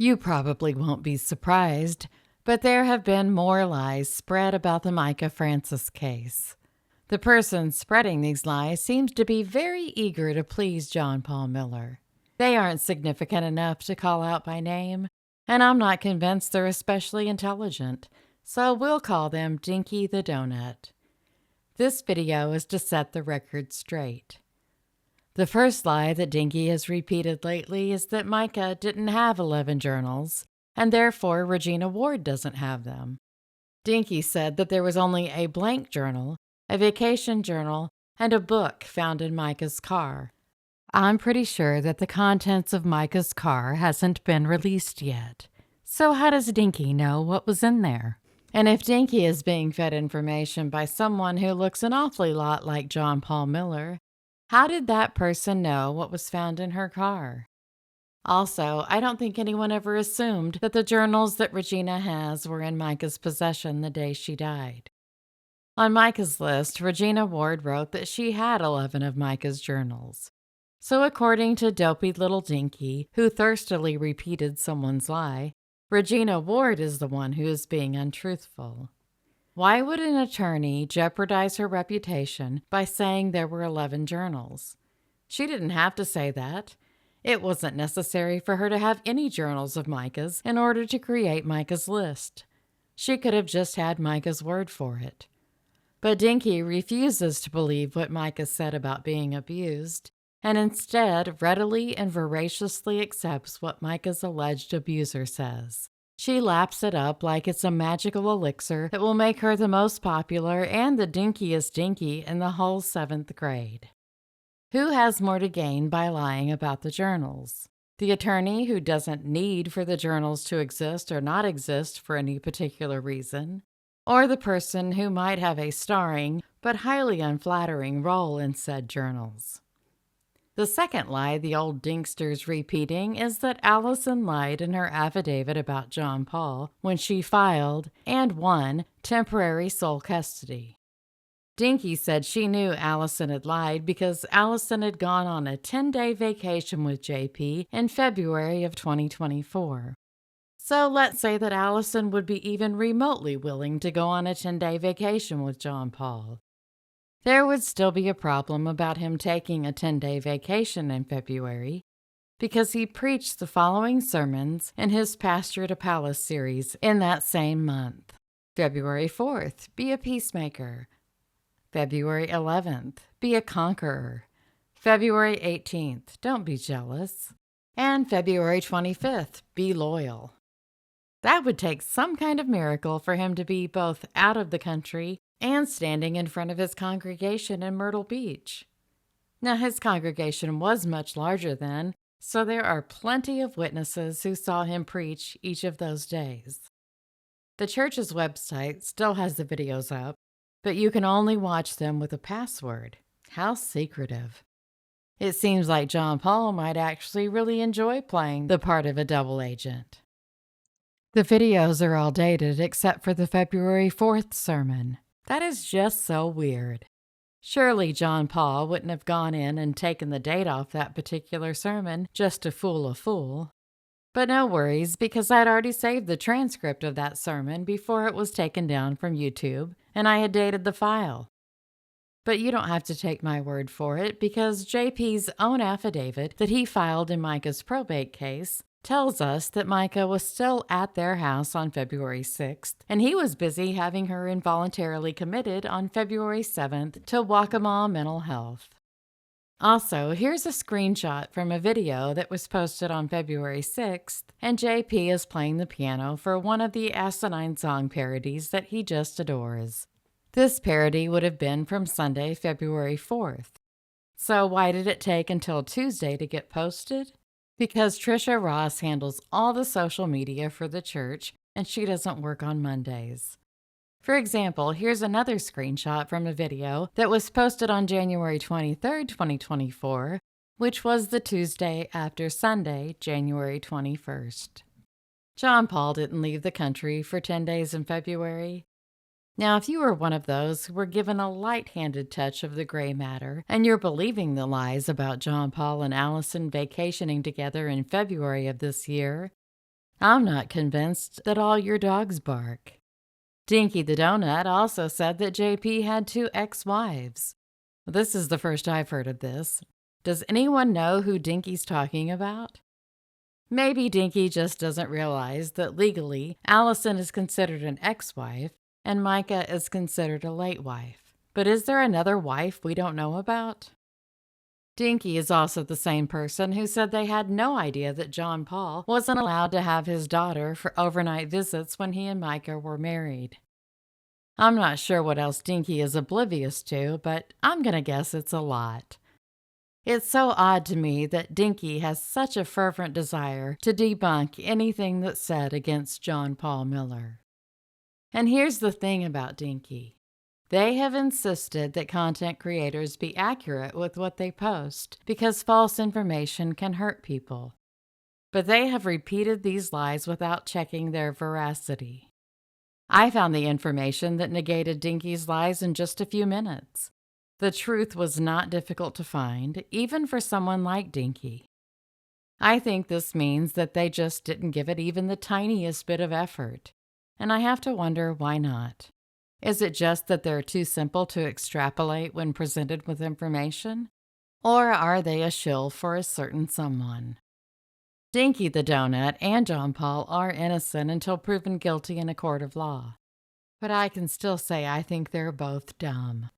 You probably won't be surprised, but there have been more lies spread about the Mica Francis case. The person spreading these lies seems to be very eager to please John Paul Miller. They aren't significant enough to call out by name, and I'm not convinced they're especially intelligent, so we'll call them Dinky the Donut. This video is to set the record straight. The first lie that Dinky has repeated lately is that Mica didn't have 11 journals, and therefore Regina Ward doesn't have them. Dinky said that there was only a blank journal, a vacation journal, and a book found in Mica's car. I'm pretty sure that the contents of Mica's car hasn't been released yet. So how does Dinky know what was in there? And if Dinky is being fed information by someone who looks an awfully lot like John Paul Miller, how did that person know what was found in her car? Also, I don't think anyone ever assumed that the journals that Regina has were in Mica's possession the day she died. On Mica's list, Regina Ward wrote that she had 11 of Mica's journals. So according to dopey little Dinky, who thirstily repeated someone's lie, Regina Ward is the one who is being untruthful. Why would an attorney jeopardize her reputation by saying there were 11 journals? She didn't have to say that. It wasn't necessary for her to have any journals of Mica's in order to create Mica's list. She could have just had Mica's word for it. But Dinky refuses to believe what Mica said about being abused, and instead readily and voraciously accepts what Mica's alleged abuser says. She laps it up like it's a magical elixir that will make her the most popular and the dinkiest Dinky in the whole 7th grade. Who has more to gain by lying about the journals? The attorney who doesn't need for the journals to exist or not exist for any particular reason? Or the person who might have a starring but highly unflattering role in said journals? The second lie the old Dinkster's repeating is that Alison lied in her affidavit about John Paul when she filed and won temporary sole custody. Dinky said she knew Alison had lied because Alison had gone on a 10-day vacation with JP in February of 2024. So let's say that Alison would be even remotely willing to go on a 10-day vacation with John Paul. There would still be a problem about him taking a 10-day vacation in February because he preached the following sermons in his Pastor to Palace series in that same month. February 4th, be a peacemaker. February 11th, be a conqueror. February 18th, don't be jealous. And February 25th, be loyal. That would take some kind of miracle for him to be both out of the country and standing in front of his congregation in Myrtle Beach. Now, his congregation was much larger then, so there are plenty of witnesses who saw him preach each of those days. The church's website still has the videos up, but you can only watch them with a password. How secretive. It seems like John Paul might actually really enjoy playing the part of a double agent. The videos are all dated except for the February 4th sermon. That is just so weird. Surely John Paul wouldn't have gone in and taken the date off that particular sermon just to fool a fool. But no worries, because I'd already saved the transcript of that sermon before it was taken down from YouTube, and I had dated the file. But you don't have to take my word for it, because JP's own affidavit that he filed in Mica's probate case tells us that Mica was still at their house on February 6th, and he was busy having her involuntarily committed on February 7th to Waccamaw Mental Health. Also, here's a screenshot from a video that was posted on February 6th, and JP is playing the piano for one of the asinine song parodies that he just adores. This parody would have been from Sunday, February 4th. So why did it take until Tuesday to get posted? Because Trisha Ross handles all the social media for the church, and she doesn't work on Mondays. For example, here's another screenshot from a video that was posted on January 23, 2024, which was the Tuesday after Sunday, January 21st. John Paul didn't leave the country for 10 days in February. Now, if you were one of those who were given a light-handed touch of the gray matter, and you're believing the lies about John Paul and Alison vacationing together in February of this year, I'm not convinced that all your dogs bark. Dinky the Donut also said that JP had 2 ex-wives. This is the first I've heard of this. Does anyone know who Dinky's talking about? Maybe Dinky just doesn't realize that legally, Alison is considered an ex-wife and Mica is considered a late wife. But is there another wife we don't know about? Dinky is also the same person who said they had no idea that John Paul wasn't allowed to have his daughter for overnight visits when he and Mica were married. I'm not sure what else Dinky is oblivious to, but I'm gonna guess it's a lot. It's so odd to me that Dinky has such a fervent desire to debunk anything that's said against John Paul Miller. And here's the thing about Dinky. They have insisted that content creators be accurate with what they post because false information can hurt people. But they have repeated these lies without checking their veracity. I found the information that negated Dinky's lies in just a few minutes. The truth was not difficult to find, even for someone like Dinky. I think this means that they just didn't give it even the tiniest bit of effort, and I have to wonder why not. Is it just that they're too simple to extrapolate when presented with information? Or are they a shill for a certain someone? Dinky the Donut and John Paul are innocent until proven guilty in a court of law. But I can still say I think they're both dumb.